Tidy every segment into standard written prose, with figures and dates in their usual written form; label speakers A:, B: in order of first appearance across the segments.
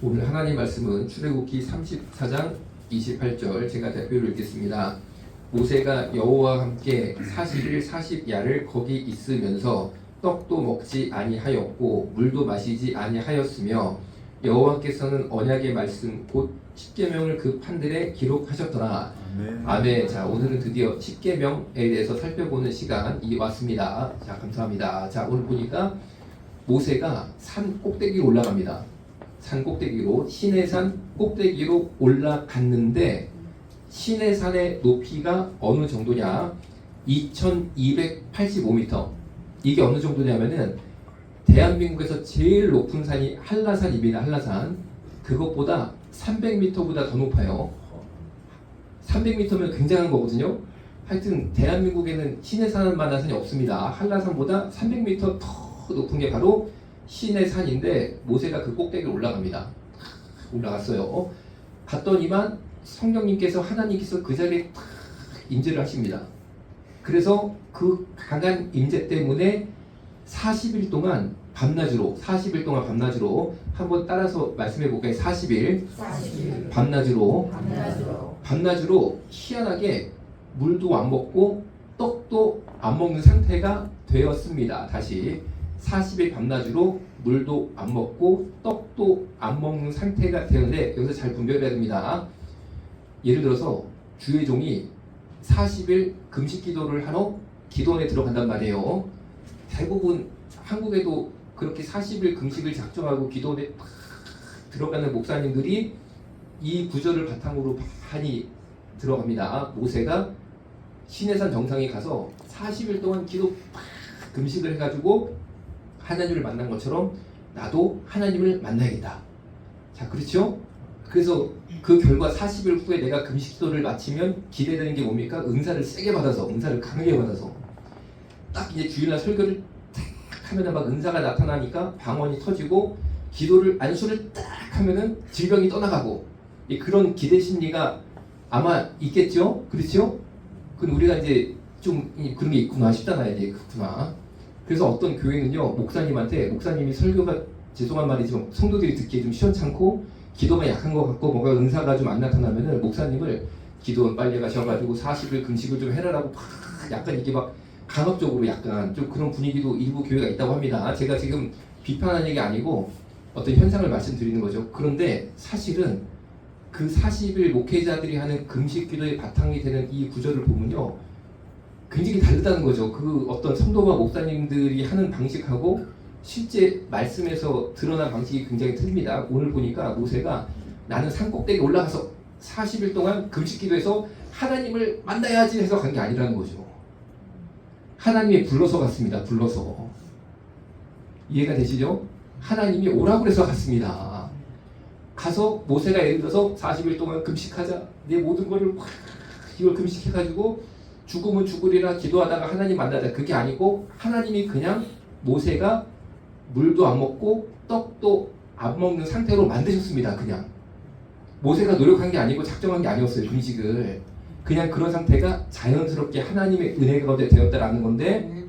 A: 오늘 하나님 말씀은 출애굽기 34장 28절 제가 대표로 읽겠습니다. 모세가 여호와와 함께 40일 40야를 거기 있으면서 떡도 먹지 아니하였고 물도 마시지 아니하였으며 여호와께서는 언약의 말씀 곧 십계명을 그 판들에 기록하셨더라. 아멘. 자, 오늘은 드디어 십계명에 대해서 살펴보는 시간이 왔습니다. 자, 감사합니다. 자, 오늘 보니까 모세가 산 꼭대기로 올라갑니다. 산 꼭대기로, 시내산 꼭대기로 올라갔는데 시내산의 높이가 어느 정도냐? 2285m. 이게 어느 정도냐면은 대한민국에서 제일 높은 산이 한라산입니다. 한라산. 그것보다 300m보다 더 높아요. 300m면 굉장한 거거든요. 하여튼 대한민국에는 시내산만한 산이 없습니다. 한라산보다 300m 더 높은 게 바로 시내산인데 모세가 그 꼭대기로 올라갑니다. 올라갔어요. 갔더니만 성령님께서 하나님께서 그 자리에 탁 임재를 하십니다. 그래서 그 강한 임재 때문에 40일 동안 밤낮으로 한번 따라서 말씀해 볼까요? 40일 밤낮으로 희한하게 물도 안 먹고 떡도 안 먹는 상태가 되었습니다. 다시 40일 밤낮으로 물도 안 먹고 떡도 안 먹는 상태가 되었는데 여기서 잘 분별해야 됩니다. 예를 들어서 주의 종이 40일 금식 기도를 하러 기도원에 들어간단 말이에요. 대부분 한국에도 그렇게 40일 금식을 작정하고 기도원에 팍 들어가는 목사님들이 이 구절을 바탕으로 많이 들어갑니다. 모세가 시내산 정상에 가서 40일 동안 기도 팍 금식을 해가지고 하나님을 만난 것처럼 나도 하나님을 만나야겠다. 자, 그렇죠? 그래서 그 결과 40일 후에 내가 금식 기도를 마치면 기대되는 게 뭡니까? 은사를 세게 받아서, 은사를 강하게 받아서 딱 이제 주일날 설교를 딱 하면은 막 은사가 나타나니까 방언이 터지고 기도를 안수를 딱 하면은 질병이 떠나가고 그런 기대 심리가 아마 있겠죠? 그렇죠? 그럼 우리가 이제 좀 그런 게 있구나 싶잖아요. 이제 그렇구나. 그래서 어떤 교회는요, 목사님이 설교가 죄송한 말이지만 성도들이 듣기에 좀 시원찮고 기도가 약한 것 같고 뭔가 은사가 좀 안 나타나면은 목사님을 기도원 빨리 가셔가지고 40일 금식을 좀 해라라고 막 약간 이렇게 막 강압적으로 약간 좀 그런 분위기도 일부 교회가 있다고 합니다. 제가 지금 비판하는 얘기 아니고 어떤 현상을 말씀드리는 거죠. 그런데 사실은 그 40일 목회자들이 하는 금식 기도의 바탕이 되는 이 구절을 보면요, 굉장히 다르다는 거죠. 그 어떤 성도와 목사님들이 하는 방식하고 실제 말씀에서 드러난 방식이 굉장히 틀립니다. 오늘 보니까 모세가 나는 산 꼭대기에 올라가서 40일 동안 금식 기도해서 하나님을 만나야지 해서 간 게 아니라는 거죠. 하나님이 불러서 갔습니다. 불러서. 이해가 되시죠? 하나님이 오라고 해서 갔습니다. 가서 모세가 예를 들어서 40일 동안 금식하자. 내 모든 거를 이걸 금식해가지고 죽으면 죽으리라 기도하다가 하나님 만나자. 그게 아니고 하나님이 그냥 모세가 물도 안 먹고 떡도 안 먹는 상태로 만드셨습니다. 그냥 모세가 노력한 게 아니고 작정한 게 아니었어요. 금식을 그냥 그런 상태가 자연스럽게 하나님의 은혜 가운데 되었다라는 건데,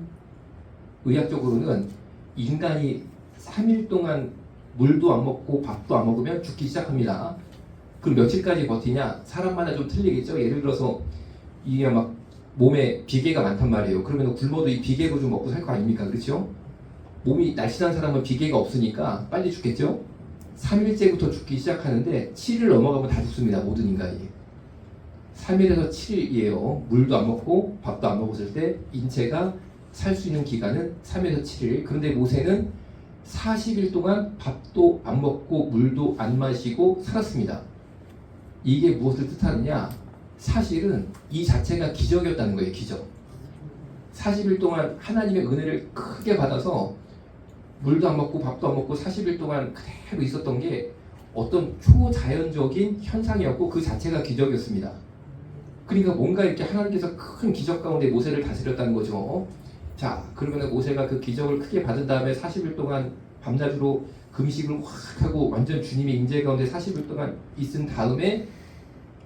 A: 의학적으로는 인간이 3일 동안 물도 안 먹고 밥도 안 먹으면 죽기 시작합니다. 그럼 며칠까지 버티냐? 사람마다 좀 틀리겠죠. 예를 들어서 이게 막 몸에 비계가 많단 말이에요. 그러면 굶어도 이 비계로 좀 먹고 살 거 아닙니까? 그렇죠? 몸이 날씬한 사람은 비계가 없으니까 빨리 죽겠죠? 3일째부터 죽기 시작하는데 7일 넘어가면 다 죽습니다. 모든 인간이. 3일에서 7일이에요. 물도 안 먹고 밥도 안 먹었을 때 인체가 살 수 있는 기간은 3에서 7일. 그런데 모세는 40일 동안 밥도 안 먹고 물도 안 마시고 살았습니다. 이게 무엇을 뜻하느냐? 사실은 이 자체가 기적이었다는 거예요. 기적. 40일 동안 하나님의 은혜를 크게 받아서 물도 안 먹고 밥도 안 먹고 40일 동안 그대로 있었던 게 어떤 초자연적인 현상이었고 그 자체가 기적이었습니다. 그러니까 뭔가 이렇게 하나님께서 큰 기적 가운데 모세를 다스렸다는 거죠. 자, 그러면 모세가 그 기적을 크게 받은 다음에 40일 동안 밤낮으로 금식을 확 하고 완전 주님의 임재 가운데 40일 동안 있은 다음에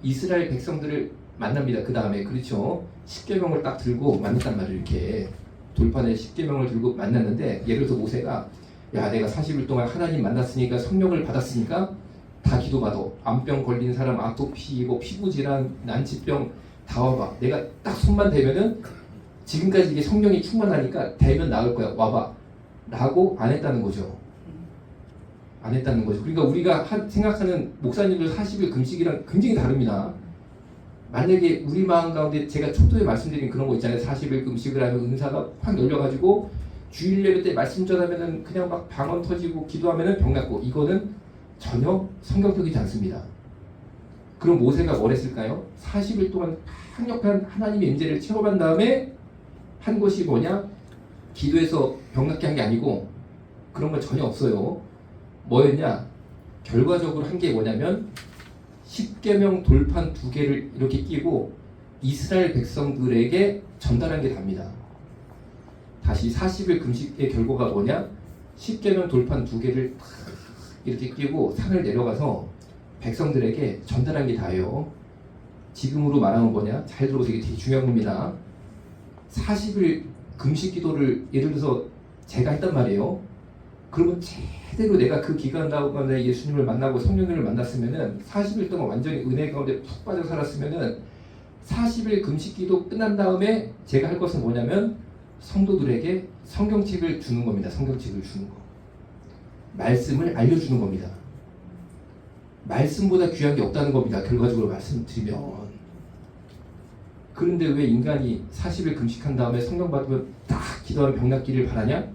A: 이스라엘 백성들을 만납니다. 그 다음에 그렇죠. 십계명을 딱 들고 만났단 말이에요. 이렇게 돌판에 십계명을 들고 만났는데 예를 들어서 모세가 야 내가 40일 동안 하나님 만났으니까 성령을 받았으니까 다 기도받아. 암병 걸린 사람, 아토피, 뭐 피부질환, 난치병 다 와봐. 내가 딱 손만 대면은 지금까지 이게 성령이 충만하니까 대면 나을 거야. 와봐. 라고 안 했다는 거죠. 안 했다는 거죠. 그러니까 우리가 생각하는 목사님들 40일 금식이랑 굉장히 다릅니다. 만약에 우리 마음 가운데 제가 초도에 말씀드린 그런 거 있잖아요. 40일 금식을 하면 은사가 확 열려가지고 주일 예배 때 말씀 전하면은 그냥 막 방언 터지고 기도하면은 병 낫고, 이거는 전혀 성경적이지 않습니다. 그럼 모세가 뭘 했을까요? 40일 동안 강력한 하나님의 임재를 체험한 다음에 한 것이 뭐냐? 기도해서 병 낫게 한 게 아니고 그런 건 전혀 없어요. 뭐였냐? 결과적으로 한 게 뭐냐면 10계명 돌판 2개를 이렇게 끼고 이스라엘 백성들에게 전달한 게 답니다. 다시 40일 금식의 결과가 뭐냐? 10계명 돌판 2개를 이렇게 끼고 산을 내려가서 백성들에게 전달한 게 다예요. 지금으로 말하면 뭐냐? 잘 들어보세요. 이게 되게 중요한 겁니다. 40일 금식 기도를 예를 들어서 제가 했단 말이에요. 그러면 제대로 내가 그 기간 가운데 예수님을 만나고 성령님을 만났으면은 40일 동안 완전히 은혜 가운데 푹 빠져 살았으면은 40일 금식 기도 끝난 다음에 제가 할 것은 뭐냐면 성도들에게 성경책을 주는 겁니다. 성경책을 주는 거. 말씀을 알려주는 겁니다. 말씀보다 귀한 게 없다는 겁니다. 결과적으로 말씀드리면. 그런데 왜 인간이 40일 금식한 다음에 성령 받으면 딱 기도하면 병 낫기를 바라냐?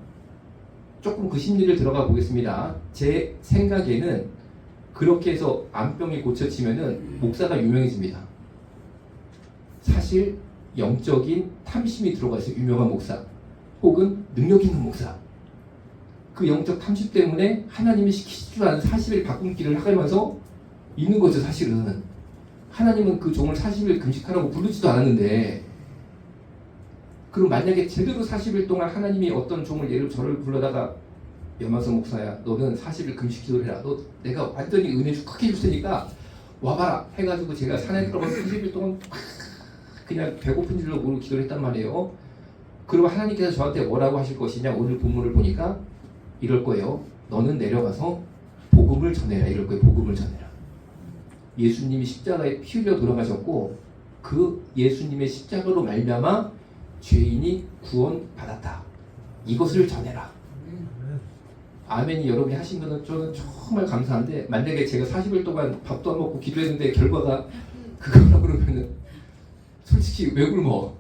A: 조금 그 심리를 들어가 보겠습니다. 제 생각에는 그렇게 해서 암병이 고쳐지면은 목사가 유명해집니다. 사실 영적인 탐심이 들어가 있어요. 유명한 목사 혹은 능력 있는 목사. 그 영적 탐심 때문에 하나님이 시키지도 않은 40일 바꿈기를 하면서 있는 거죠. 사실은 하나님은 그 종을 40일 금식하라고 부르지도 않았는데, 그럼 만약에 제대로 40일 동안 하나님이 어떤 종을 예를 저를 불러다가 염화성 목사야, 너는 40일 금식 기도를 해라. 너 내가 완전히 은혜 축하해 줄 테니까 와봐라 해가지고 제가 산에 들어가서 40일 동안 그냥 배고픈 줄로 모르고 기도를 했단 말이에요. 그럼 하나님께서 저한테 뭐라고 하실 것이냐? 오늘 본문을 보니까 이럴 거예요. 너는 내려가서 복음을 전해라. 이럴 거예요. 복음을 전해라. 예수님이 십자가에 피 흘려 돌아가셨고 그 예수님의 십자가로 말미암아 죄인이 구원받았다. 이것을 전해라. 아멘이 여러분이 하신 거는 저는 정말 감사한데, 만약에 제가 40일 동안 밥도 안 먹고 기도했는데 결과가 그거라 그러면은 솔직히 왜 굶어?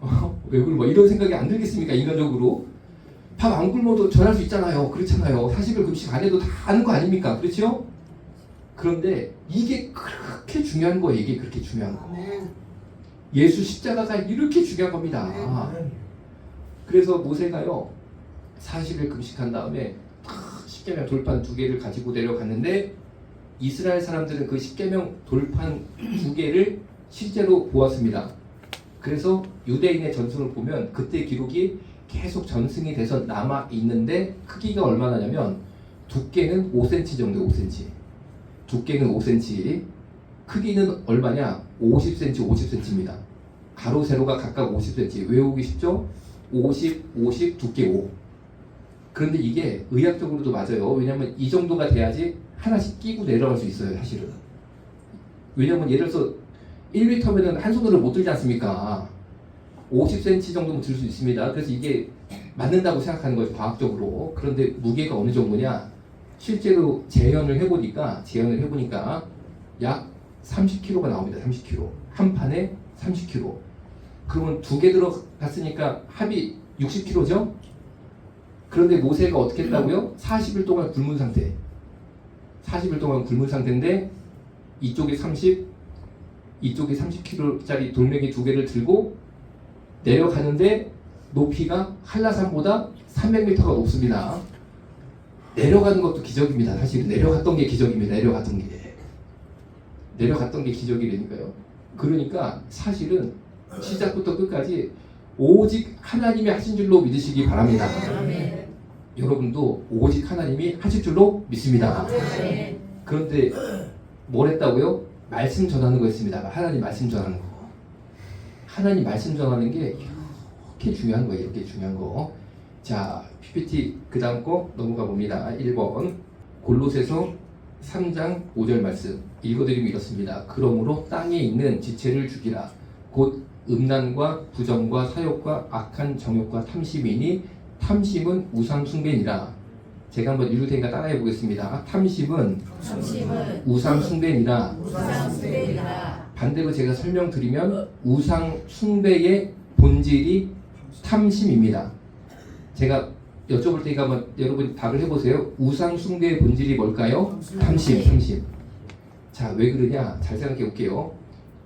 A: 왜 굶어? 이런 생각이 안 들겠습니까? 인간적으로. 밥 안 굶어도 전할 수 있잖아요. 그렇잖아요. 40일 금식 안 해도 다 아는 거 아닙니까? 그렇죠? 그런데 이게 그렇게 중요한 거예요. 이게 그렇게 중요한 거. 예수 십자가가 이렇게 중요한 겁니다. 그래서 모세가요 40일 금식한 다음에 10계명 돌판 2개를 가지고 내려갔는데, 이스라엘 사람들은 그 10계명 돌판 2개를 실제로 보았습니다. 그래서 유대인의 전승을 보면 그때 기록이 계속 전승이 돼서 남아 있는데, 크기가 얼마나냐면 두께는 5cm 정도. 5cm. 두께는 5cm. 크기는 얼마냐? 50cm, 50cm입니다. 가로 세로가 각각 50cm. 외우기 쉽죠? 50, 50, 두께 5. 그런데 이게 의학적으로도 맞아요. 왜냐면 이 정도가 돼야지 하나씩 끼고 내려갈 수 있어요. 사실은. 왜냐면 예를 들어서 1m면은 한 손으로 못 들지 않습니까? 50cm 정도는 들 수 있습니다. 그래서 이게 맞는다고 생각하는 거죠. 과학적으로. 그런데 무게가 어느 정도냐? 실제로 재현을 해보니까 약 30kg가 나옵니다. 30kg. 한 판에 30kg. 그러면 2개 들어갔으니까 합이 60kg죠? 그런데 모세가 어떻게 했다고요? 40일 동안 굶은 상태. 40일 동안 굶은 상태인데 이쪽에 30, 이쪽에 30kg짜리 돌멩이 2개를 들고 내려가는데 높이가 한라산보다 300m가 높습니다. 내려가는 것도 기적입니다. 사실 내려갔던 게 기적입니다. 내려갔던 게 기적이라니까요. 그러니까 사실은 시작부터 끝까지 오직 하나님이 하신 줄로 믿으시기 바랍니다. 여러분도 오직 하나님이 하실 줄로 믿습니다. 그런데 뭘 했다고요? 말씀 전하는 거 했습니다. 하나님 말씀 전하는 거. 하나님 말씀 전하는 게 이렇게 중요한 거예요. 이렇게 중요한 거. 자, PPT 그 다음 거 넘어가 봅니다. 1번 골로새서 3장 5절 말씀 읽어드리면 이렇습니다. 그러므로 땅에 있는 지체를 죽이라. 곧 음란과 부정과 사욕과 악한 정욕과 탐심이니 탐심은 우상 숭배니라. 제가 한번 읽을 테니까 따라해 보겠습니다. 탐심은 우상 숭배니라. 반대로 제가 설명드리면 우상 숭배의 본질이 탐심입니다. 제가 여쭤볼 테니까 한번 여러분 답을 해보세요. 우상 숭배의 본질이 뭘까요? 탐심. 자, 왜 그러냐? 잘 생각해 볼게요.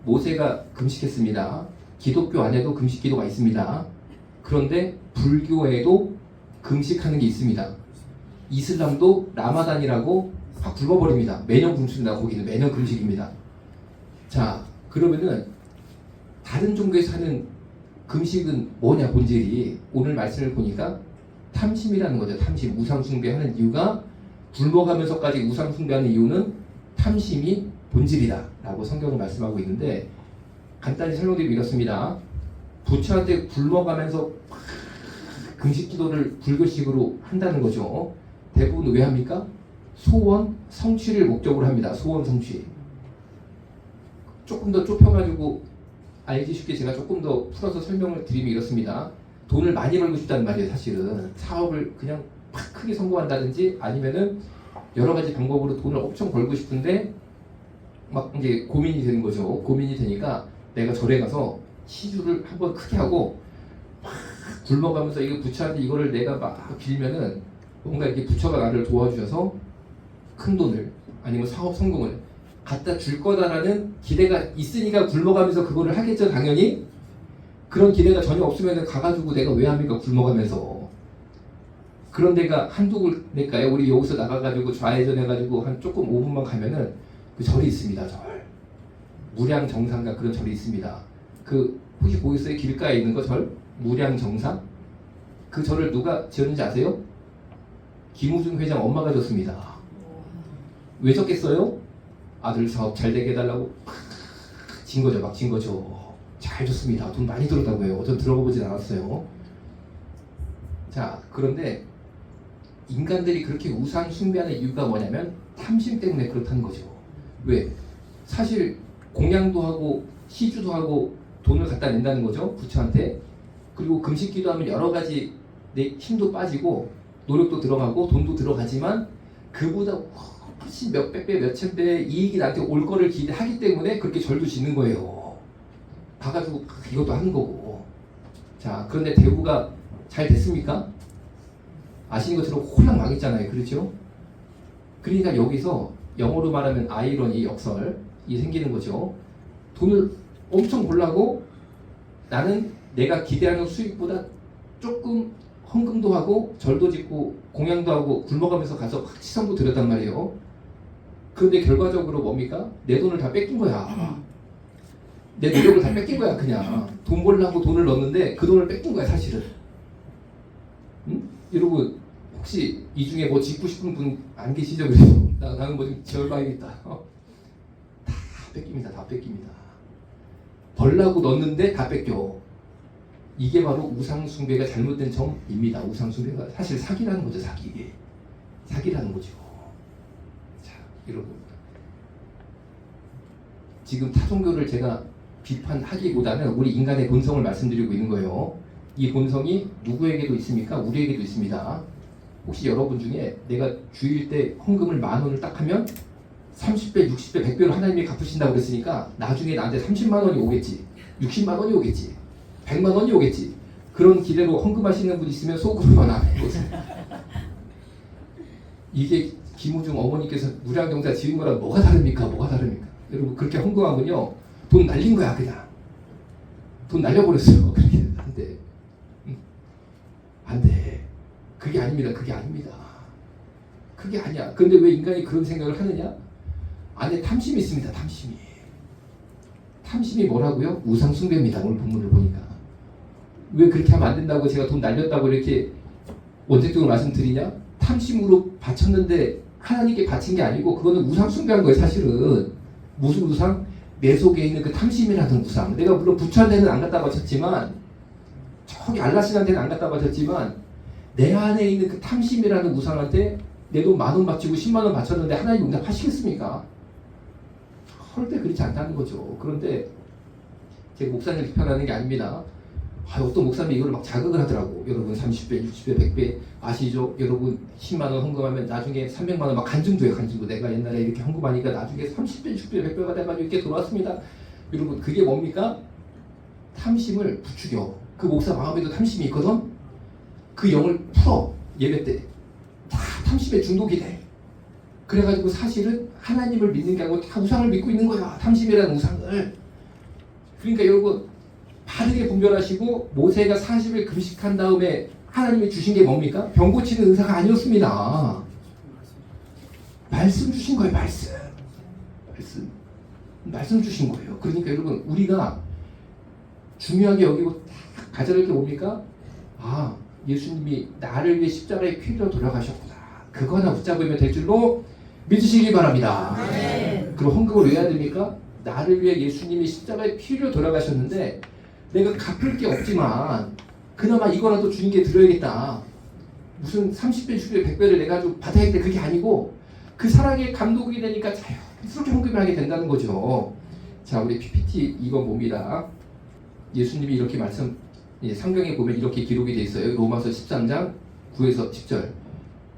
A: 모세가 금식했습니다. 기독교 안에도 금식 기도가 있습니다. 그런데 불교에도 금식하는 게 있습니다. 이슬람도 라마단이라고 확 굶어버립니다. 매년 굶습니다. 거기는 매년 금식입니다. 자, 그러면은 다른 종교에서 하는 금식은 뭐냐 본질이 오늘 말씀을 보니까 탐심이라는 거죠. 탐심, 우상 숭배하는 이유가 굶어가면서까지 우상 숭배하는 이유는 탐심이 본질이다라고 성경은 말씀하고 있는데 간단히 설명드리면 이렇습니다. 부처한테 굶어가면서 금식 기도를 불교식으로 한다는 거죠. 대부분 왜 합니까? 소원 성취를 목적으로 합니다. 소원 성취. 조금 더 좁혀가지고 알기 쉽게 제가 조금 더 풀어서 설명을 드리면 이렇습니다. 돈을 많이 벌고 싶다는 말이에요. 사실은 사업을 그냥 팍 크게 성공한다든지 아니면은 여러 가지 방법으로 돈을 엄청 벌고 싶은데 막 이제 고민이 되는 거죠. 고민이 되니까 내가 절에 가서 시주를 한번 크게 하고 막 굶어가면서 이거 부처한테 이거를 내가 막 빌면은 뭔가 이렇게 부처가 나를 도와주셔서 큰 돈을 아니면 사업 성공을 갖다 줄 거다라는 기대가 있으니까 굶어가면서 그거를 하겠죠. 당연히 그런 기대가 전혀 없으면 가가지고 내가 왜 합니까? 굶어가면서. 그런 데가 한두 군데일까요? 우리 여기서 나가가지고 좌회전해가지고 한 조금 5분만 가면은 그 절이 있습니다. 절. 무량정상가 그런 절이 있습니다. 그 혹시 보이세요? 길가에 있는 거 절? 무량정상? 그 절을 누가 지었는지 아세요? 김우중 회장 엄마가 졌습니다. 왜 졌겠어요? 아들 사업 잘 되게 해달라고 진 거죠. 막 진 거죠. 잘 줬습니다. 돈 많이 들었다고 해요. 전 들어가 보진 않았어요. 자, 그런데 인간들이 그렇게 우상 숭배하는 이유가 뭐냐면 탐심 때문에 그렇다는 거죠. 왜? 사실 공양도 하고 시주도 하고 돈을 갖다 낸다는 거죠. 부처한테. 그리고 금식기도 하면 여러 가지 내 힘도 빠지고 노력도 들어가고 돈도 들어가지만 그보다 훨씬 몇백 배, 몇천 배의 이익이 나한테 올 거를 기대하기 때문에 그렇게 절도 짓는 거예요. 가가지고 이것도 하는 거고. 자, 그런데 대우가 잘 됐습니까? 아시는 것처럼 홀랑 망했잖아요. 그렇죠? 그러니까 여기서 영어로 말하면 아이러니, 역설이 생기는 거죠. 돈을 엄청 벌라고 나는 내가 기대하는 수익보다 조금 헌금도 하고 절도 짓고 공양도 하고 굶어가면서 가서 시선도 드렸단 말이에요. 그런데 결과적으로 뭡니까? 내 돈을 다 뺏긴 거야. 내 노력을 다 뺏긴 거야. 그냥 돈 벌려고 돈을 넣었는데 그 돈을 뺏긴 거야 사실은. 응? 여러분 혹시 이 중에 뭐 짓고 싶은 분 안 계시죠? 그래서 나는 뭐 좀 지어봐야겠다. 다 뺏깁니다. 다 뺏깁니다. 벌라고 넣었는데 다 뺏겨. 이게 바로 우상숭배가 잘못된 점입니다. 우상숭배가 사실 사기라는 거죠. 사기라는 거죠. 자, 여러분 지금 타종교를 제가 비판하기보다는 우리 인간의 본성을 말씀드리고 있는 거예요. 이 본성이 누구에게도 있습니까? 우리에게도 있습니다. 혹시 여러분 중에 내가 주일 때 헌금을 10,000원을 딱 하면 30배, 60배, 100배로 하나님이 갚으신다고 그랬으니까 나중에 나한테 30만 원이 오겠지, 60만 원이 오겠지, 100만 원이 오겠지. 그런 기대로 헌금하시는 분 있으면 속으로만 안 해보세요. 이게 김우중 어머니께서 무량경사 지은 거랑 뭐가 다릅니까? 여러분 그렇게 헌금하면요 돈 날린 거야. 그냥 돈 날려버렸어요. 그렇게 안 돼. 그게 아닙니다. 그게 아니야. 근데 왜 인간이 그런 생각을 하느냐? 안에 탐심이 있습니다. 탐심이 뭐라고요? 우상숭배입니다. 오늘 본문을 보니까. 왜 그렇게 하면 안 된다고 제가 돈 날렸다고 이렇게 원칙적으로 말씀드리냐? 탐심으로 바쳤는데 하나님께 바친 게 아니고 그거는 우상숭배한 거예요. 사실은. 무슨 우상? 내 속에 있는 그 탐심이라는 우상. 내가 물론 부처한테는 안 갖다 바쳤지만 저기 알라신한테는 안 갖다 바쳤지만 내 안에 있는 그 탐심이라는 우상한테 내 돈 10,000원 바치고 10만 원 바쳤는데 하나님 응답하시겠습니까? 절대 그렇지 않다는 거죠. 그런데 제가 목사님 비판하는 게 아닙니다. 어떤 목사님이 이걸 막 자극을 하더라고. 여러분 30배, 60배, 100배 아시죠? 여러분 10만 원 헌금하면 나중에 300만 원 막 간증도 해요. 간증도. 내가 옛날에 이렇게 헌금하니까 나중에 30배, 60배, 100배가 돼가지고 이렇게 돌아왔습니다. 여러분 그게 뭡니까? 탐심을 부추겨. 그 목사 마음에도 탐심이 있거든? 그 영을 풀어. 예배 때. 다 탐심에 중독이 돼. 그래가지고 사실은 하나님을 믿는 게 아니고 다 우상을 믿고 있는 거야. 탐심이라는 우상을. 그러니까 여러분 바르게 분별하시고, 모세가 40일 금식한 다음에 하나님이 주신 게 뭡니까? 병 고치는 은사가 아니었습니다. 말씀 주신 거예요. 말씀 주신 거예요. 그러니까 여러분 우리가 중요하게 여기고 딱 가져야 될 게 뭡니까? 예수님이 나를 위해 십자가에 피로 돌아가셨구나. 그거 하나 붙잡으면 될 줄로 믿으시기 바랍니다. 그럼 헌금을 왜 해야 됩니까? 나를 위해 예수님이 십자가에 피로 돌아가셨는데 내가 갚을 게 없지만 그나마 이거라도 주님께 드려야겠다. 무슨 30배, 60배, 100배를 내가 좀 받아야겠다. 그게 아니고 그 사랑에 감독이 되니까 자연스럽게 헌금을 하게 된다는 거죠. 자, 우리 PPT 이거 봅니다. 예수님이 이렇게 성경에 보면 이렇게 기록이 돼 있어요. 로마서 13장 9에서 10절.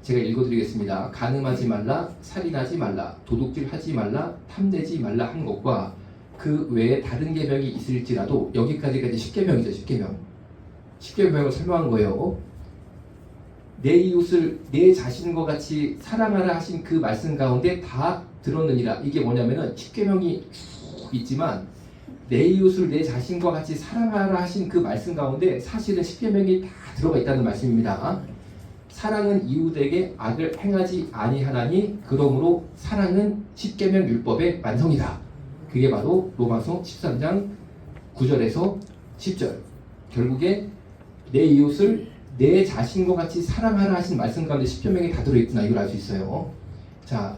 A: 제가 읽어드리겠습니다. 간음하지 말라, 살인하지 말라, 도둑질하지 말라, 탐내지 말라 한 것과 그 외에 다른 계명이 있을지라도, 여기까지가 이제 10계명이죠. 10계명을 설명한 거예요. 내 이웃을 내 자신과 같이 사랑하라 하신 그 말씀 가운데 다 들었느니라. 이게 뭐냐면은 10계명이 쭉 있지만 내 이웃을 내 자신과 같이 사랑하라 하신 그 말씀 가운데 사실은 10계명이 다 들어가 있다는 말씀입니다. 사랑은 이웃에게 악을 행하지 아니하나니 그러므로 사랑은 10계명 율법의 완성이다. 그게 바로 로마서 13장 9절에서 10절. 결국에 내 이웃을 내 자신과 같이 사랑하라 하신 말씀 가운데 10계명이 다 들어있구나, 이걸 알 수 있어요. 자,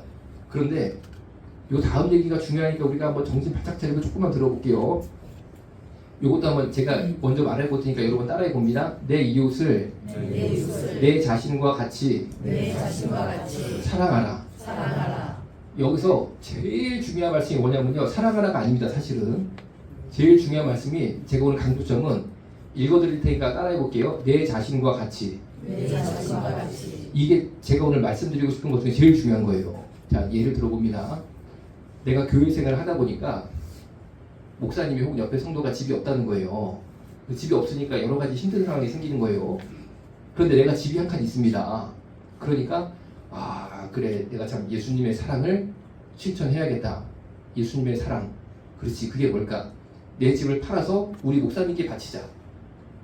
A: 그런데 요 다음 얘기가 중요하니까 우리가 한번 정신 바짝 차리고 조금만 들어볼게요. 요것도 한번 제가 먼저 말해볼 테니까 여러분 따라해 봅니다. 내 이웃을 내 자신과 같이 사랑하라. 여기서 제일 중요한 말씀이 뭐냐면요, 사랑하라가 아닙니다. 사실은 제일 중요한 말씀이, 제가 오늘 강조점은 읽어드릴 테니까 따라해 볼게요. 내 자신과 같이. 이게 제가 오늘 말씀드리고 싶은 것 중에 제일 중요한 거예요. 자, 예를 들어봅니다. 내가 교회 생활을 하다 보니까 목사님이 혹은 옆에 성도가 집이 없다는 거예요. 집이 없으니까 여러 가지 힘든 상황이 생기는 거예요. 그런데 내가 집이 한 칸 있습니다. 그러니까 그래, 내가 참 예수님의 사랑을 실천해야겠다. 예수님의 사랑. 그렇지, 그게 뭘까? 내 집을 팔아서 우리 목사님께 바치자.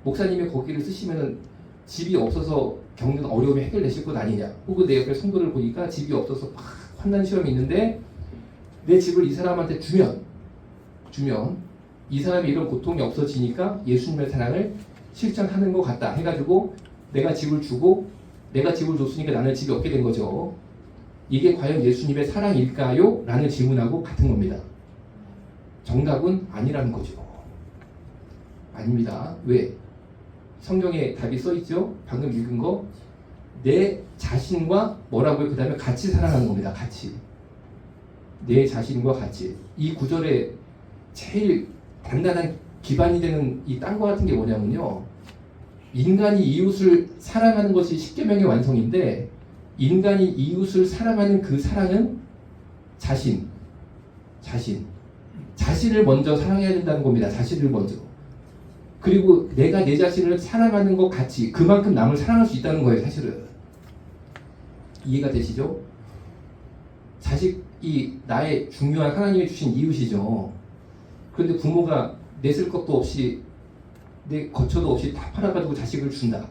A: 목사님이 거기를 쓰시면은 집이 없어서 겪는 어려움이 해결되실 것 아니냐. 혹은 내 옆에 성도를 보니까 집이 없어서 막 환난 시험이 있는데 내 집을 이 사람한테 주면 이 사람이 이런 고통이 없어지니까 예수님의 사랑을 실천하는 것 같다 해가지고 내가 집을 주고, 내가 집을 줬으니까 나는 집이 없게 된 거죠. 이게 과연 예수님의 사랑일까요? 라는 질문하고 같은 겁니다. 정답은 아니라는 거죠. 아닙니다. 왜? 성경에 답이 써있죠? 방금 읽은 거. 내 자신과 뭐라고요? 그 다음에 같이 사랑하는 겁니다. 같이. 내 자신과 같이. 이 구절에 제일 단단한 기반이 되는 이 땅과 같은 게 뭐냐면요, 인간이 이웃을 사랑하는 것이 10계명의 완성인데, 인간이 이웃을 사랑하는 그 사랑은 자신을 먼저 사랑해야 된다는 겁니다. 자신을 먼저. 그리고 내가 내 자신을 사랑하는 것 같이 그만큼 남을 사랑할 수 있다는 거예요. 사실은 이해가 되시죠? 자식이 나의 중요한 하나님이 주신 이웃이죠. 그런데 부모가 내쓸 것도 없이, 내 거처도 없이 다 팔아가지고 자식을 준다.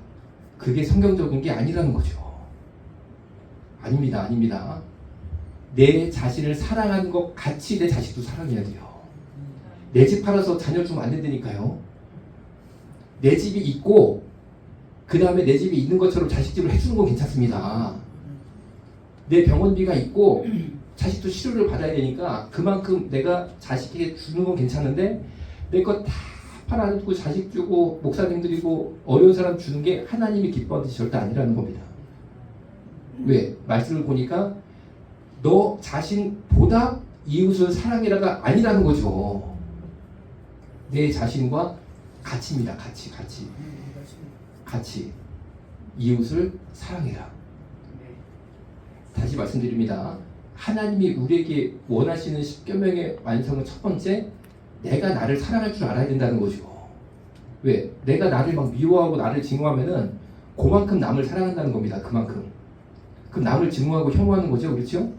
A: 그게 성경적인 게 아니라는 거죠. 아닙니다. 내 자신을 사랑하는 것 같이 내 자식도 사랑해야 돼요. 내 집 팔아서 자녀 주면 안 된다니까요. 내 집이 있고 그 다음에 내 집이 있는 것처럼 자식 집을 해주는 건 괜찮습니다. 내 병원비가 있고 자식도 치료를 받아야 되니까 그만큼 내가 자식에게 주는 건 괜찮은데, 내 거 다 팔아두고 자식 주고 목사님 드리고 어려운 사람 주는 게 하나님이 기뻐하는 뜻이 절대 아니라는 겁니다. 왜? 말씀을 보니까 너 자신보다 이웃을 사랑해라가 아니라는 거죠. 내 자신과 같이입니다. 같이 이웃을 사랑해라. 다시 말씀드립니다. 하나님이 우리에게 원하시는 십계명의 완성은 첫 번째, 내가 나를 사랑할 줄 알아야 된다는 거죠. 왜? 내가 나를 막 미워하고 나를 증오하면은 그만큼 남을 사랑한다는 겁니다. 그만큼. 그럼 남을 증오하고 혐오하는 거죠. 그렇죠?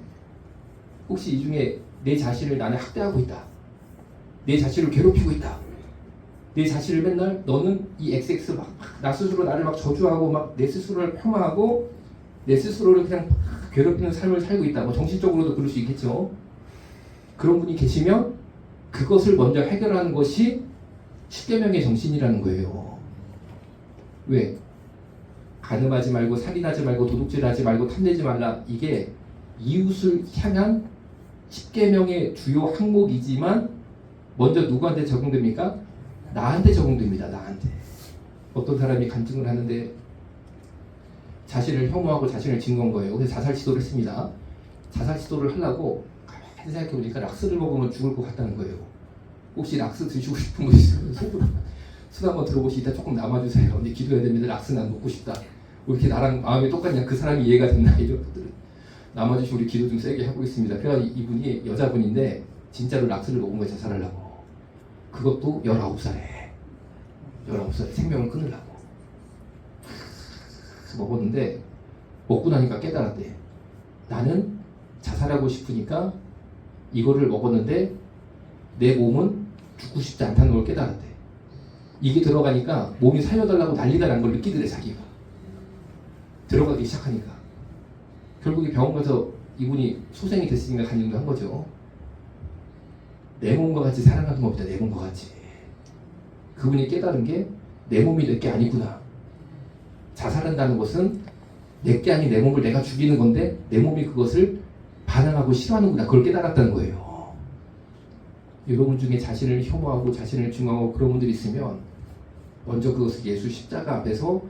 A: 혹시 이 중에 내 자신을 나는 학대하고 있다. 내 자신을 괴롭히고 있다. 내 자신을 맨날 너는 이 XX 나 스스로 나를 막 저주하고 막 내 스스로를 폄하하고 내 스스로를 그냥 괴롭히는 삶을 살고 있다. 뭐 정신적으로도 그럴 수 있겠죠. 그런 분이 계시면 그것을 먼저 해결하는 것이 십계명의 정신이라는 거예요. 왜? 간음하지 말고 살인하지 말고 도둑질하지 말고 탐내지 말라. 이게 이웃을 향한 십계명의 주요 항목이지만 먼저 누구한테 적용됩니까? 나한테 적용됩니다. 나한테. 어떤 사람이 간증을 하는데 자신을 혐오하고 자신을 증거한 거예요. 그래서 자살 시도를 했습니다. 자살 시도를 하려고 가만히 생각해보니까 락스를 먹으면 죽을 것 같다는 거예요. 혹시 락스 드시고 싶은 분 있으면 속으로 술 한번 들어보시다 조금 남아주세요. 근데 기도해야 됩니다. 락스 난 먹고 싶다. 왜 이렇게 나랑 마음이 똑같냐? 그 사람이 이해가 됐나? 이런 것들을 남아주시고 우리 기도 좀 세게 하고 있습니다. 그래서 이분이 여자분인데 진짜로 락스를 먹은 거예요. 자살하려고. 그것도 19살에 생명을 끊으려고 먹었는데 먹고 나니까 깨달았대. 나는 자살하고 싶으니까 이거를 먹었는데 내 몸은 죽고 싶지 않다는 걸 깨달았대. 이게 들어가니까 몸이 살려달라고 난리가 난 걸 느끼더래. 자기가 들어가기 시작하니까 결국에 병원 가서 이분이 소생이 됐으니까 간증도 한 거죠. 내 몸과 같이 사랑하는 겁니다. 내 몸과 같이. 그분이 깨달은 게 내 몸이 내 게 아니구나. 자살한다는 것은 내 게 아닌 내 몸을 내가 죽이는 건데 내 몸이 그것을 반항하고 싫어하는구나. 그걸 깨달았다는 거예요. 여러분 중에 자신을 혐오하고 자신을 증오하고 그런 분들이 있으면 먼저 그것을 예수 십자가 앞에서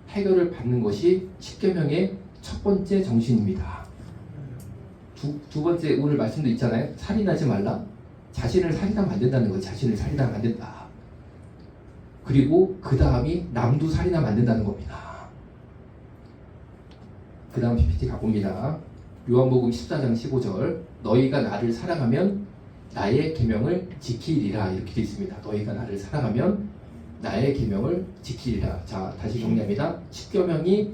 A: 해결을 받는 것이 십계명의 첫 번째 정신입니다. 두 번째 오늘 말씀도 있잖아요. 살인하지 말라. 자신을 살인하면 안 된다는 거예요. 자신을 살인하면 안 된다. 그리고 그 다음이 남도 살인하면 안 된다는 겁니다. 그 다음 PPT 가봅니다. 요한복음 14장 15절 너희가 나를 사랑하면 나의 계명을 지키리라. 이렇게 되어 있습니다. 너희가 나를 사랑하면 나의 계명을 지키리라. 자, 다시 정리합니다. 십계명이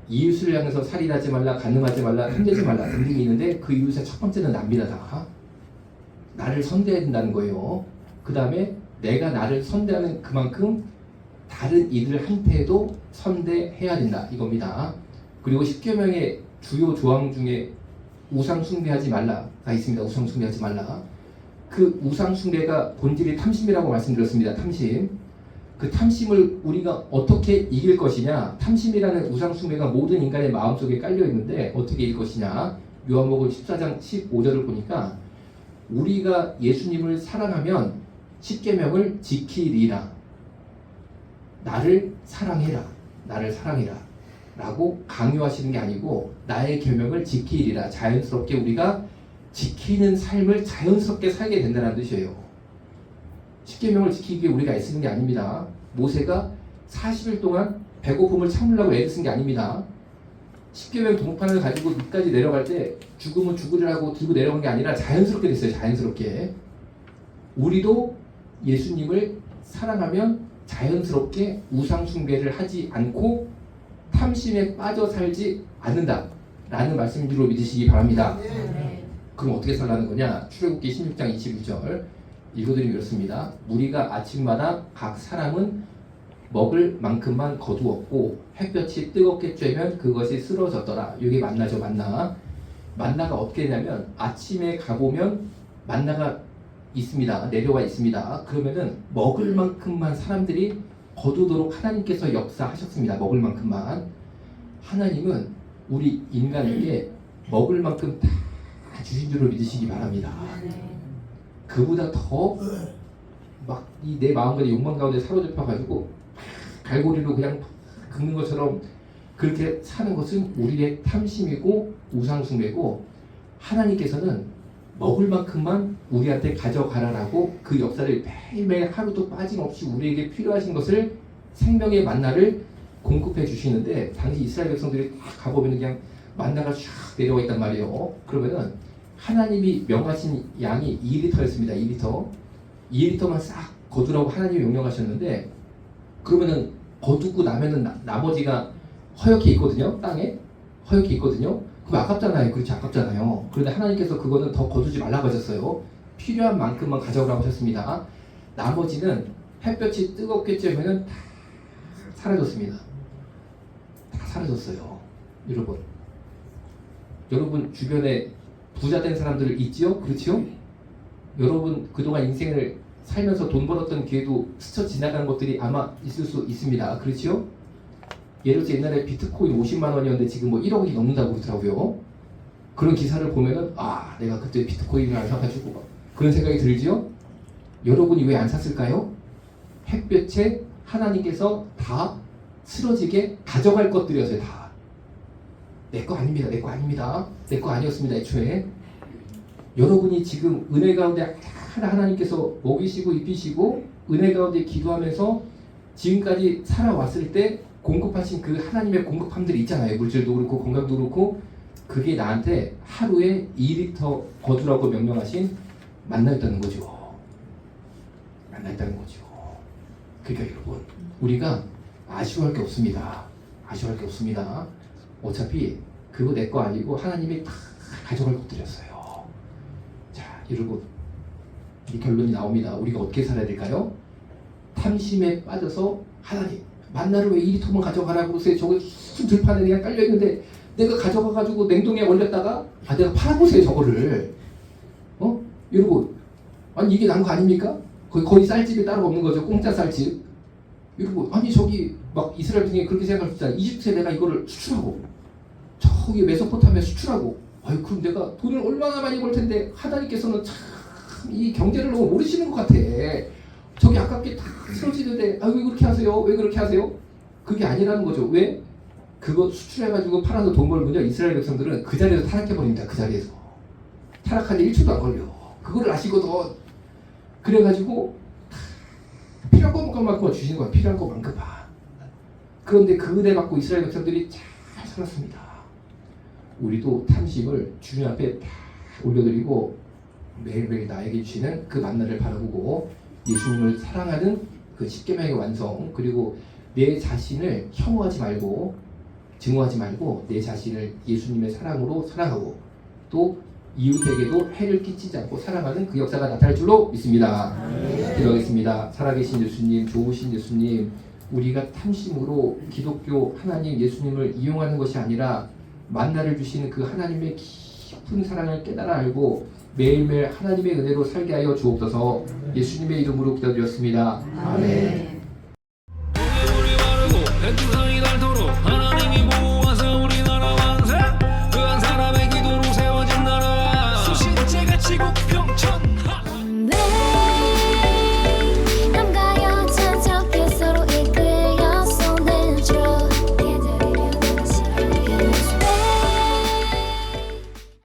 A: 이웃을 향해서 살인하지 말라, 간음하지 말라, 탐내지 말라 등등이 있는데 그 이웃의 첫 번째는 납니다. 다. 나를 선대해야 된다는 거예요. 그 다음에 내가 나를 선대하는 그만큼 다른 이들한테도 선대해야 된다. 이겁니다. 그리고 십계명의 주요 조항 중에 우상 숭배하지 말라가 있습니다. 우상 숭배하지 말라. 그 우상 숭배가 본질이 탐심이라고 말씀드렸습니다. 탐심. 그 탐심을 우리가 어떻게 이길 것이냐? 탐심이라는 우상 숭배가 모든 인간의 마음속에 깔려 있는데 어떻게 이길 것이냐? 요한복음 14장 15절을 보니까 우리가 예수님을 사랑하면 십계명을 지키리라. 나를 사랑해라. 나를 사랑해라. 라고 강요하시는 게 아니고 나의 계명을 지키리라. 자연스럽게 우리가 지키는 삶을 자연스럽게 살게 된다는 뜻이에요. 십계명을 지키기 위해 우리가 애쓰는 게 아닙니다. 모세가 40일 동안 배고픔을 참으려고 애를 쓴 게 아닙니다. 십계명 동판을 가지고 밑까지 내려갈 때 죽으면 죽으리라고 들고 내려간 게 아니라 자연스럽게 됐어요. 자연스럽게. 우리도 예수님을 사랑하면 자연스럽게 우상 숭배를 하지 않고 탐심에 빠져 살지 않는다 라는 말씀인 줄로 믿으시기 바랍니다. 그럼 어떻게 살라는 거냐? 출애굽기 16장 21절 읽어드리면 이렇습니다. 우리가 아침마다 각 사람은 먹을 만큼만 거두었고 햇볕이 뜨겁게 쬐면 그것이 쓰러졌더라. 이게 만나죠. 만나가 어떻게 되냐면 아침에 가보면 만나가 있습니다. 내려와 있습니다. 그러면은 먹을 만큼만 사람들이 거두도록 하나님께서 역사하셨습니다. 먹을 만큼만. 하나님은 우리 인간에게 먹을 만큼 다 주신 줄을 믿으시기 바랍니다. 그보다 더 막 이 내 마음 가운데 욕망 가운데 사로잡혀가지고 갈고리로 그냥 긁는 것처럼 그렇게 사는 것은 우리의 탐심이고 우상숭배고 하나님께서는 먹을 만큼만 우리한테 가져가라라고 그 역사를 매일매일 하루도 빠짐없이 우리에게 필요하신 것을 생명의 만나를 공급해 주시는데 당시 이스라엘 백성들이 딱 가보면 그냥 만나가 쫙 내려와 있단 말이에요. 그러면은 하나님이 명하신 양이 2리터였습니다. 2리터. 2리터만 싹 거두라고 하나님이 명령하셨는데 그러면은 거두고 나면은 나머지가 허옇게 있거든요. 땅에 허옇게 있거든요. 그럼 아깝잖아요. 그렇지 아깝잖아요. 그런데 하나님께서 그거는 더 거두지 말라고 하셨어요. 필요한 만큼만 가져오라고 하셨습니다. 나머지는 햇볕이 뜨겁게 쬐면은 다 사라졌습니다. 다 사라졌어요. 여러분 주변에 부자 된 사람들을 있지요? 그렇지요? 여러분 그동안 인생을 살면서 돈 벌었던 기회도 스쳐 지나가는 것들이 아마 있을 수 있습니다. 그렇지요? 예를 들어 옛날에 비트코인 50만 원이었는데 지금 뭐 1억이 넘는다고 그러더라고요. 그런 기사를 보면은 아 내가 그때 비트코인을 안 사가지고 그런 생각이 들지요? 여러분이 왜 안 샀을까요? 햇볕에 하나님께서 다 쓰러지게 가져갈 것들이었어요. 다. 내 거 아닙니다. 내 거 아닙니다. 내 거 아니었습니다. 애초에. 여러분이 지금 은혜 가운데 하나님께서 먹이시고 입히시고 은혜 가운데 기도하면서 지금까지 살아왔을 때 공급하신 그 하나님의 공급함들이 있잖아요. 물질도 그렇고 건강도 그렇고 그게 나한테 하루에 2리터 거두라고 명령하신 만나있다는 거죠. 만나있다는 거죠. 그러니까 여러분 우리가 아쉬워할 게 없습니다. 아쉬워할 게 없습니다. 어차피 그거 내 거 아니고 하나님이 다 가져갈 것들이었어요. 자 여러분 이 결론이 나옵니다. 우리가 어떻게 살아야 될까요? 탐심에 빠져서 하나님 만나를 왜 2리터만 가져가라고 그러세요? 저거 무슨 들판에 그냥 깔려있는데 내가 가져가가지고 냉동에 얼렸다가 내가 팔아보세요 저거를. 여러분 아니 이게 난 거 아닙니까? 거의 쌀집이 따로 없는 거죠. 공짜 쌀집. 여러분 아니 저기 막 이스라엘 중에 그렇게 생각할 수 있잖아요. 이집트에 내가 이거를 수출하고 저기 메소포타미아 수출하고 아유 그럼 내가 돈을 얼마나 많이 벌 텐데 하나님께서는 참 이 경제를 너무 모르시는 것 같아. 저기 아깝게 다 쓰러지는데 왜 그렇게 하세요? 왜 그렇게 하세요? 그게 아니라는 거죠. 왜? 그거 수출해가지고 팔아서 돈 벌면요 이스라엘 백성들은 그 자리에서 타락해버립니다. 그 자리에서 타락한 지 1초도 안 걸려. 그거를 아시고도 그래가지고 필요한 것만큼만 주시는 거야. 필요한 것만큼만. 그런데 그 은혜 받고 이스라엘 백성들이 잘 살았습니다. 우리도 탐심을 주님 앞에 다 올려드리고 매일매일 나에게 주시는 그 만나를 바라보고 예수님을 사랑하는 그 십계명의 완성 그리고 내 자신을 혐오하지 말고 증오하지 말고 내 자신을 예수님의 사랑으로 사랑하고 또 이웃에게도 해를 끼치지 않고 사랑하는 그 역사가 나타날 줄로 믿습니다. 기도하겠습니다. 살아계신 예수님, 좋으신 예수님, 우리가 탐심으로 기독교 하나님 예수님을 이용하는 것이 아니라 만나를 주시는 그 하나님의 깊은 사랑을 깨달아 알고 매일매일 하나님의 은혜로 살게 하여 주옵소서. 예수님의 이름으로 기도드렸습니다. 아멘.
B: 내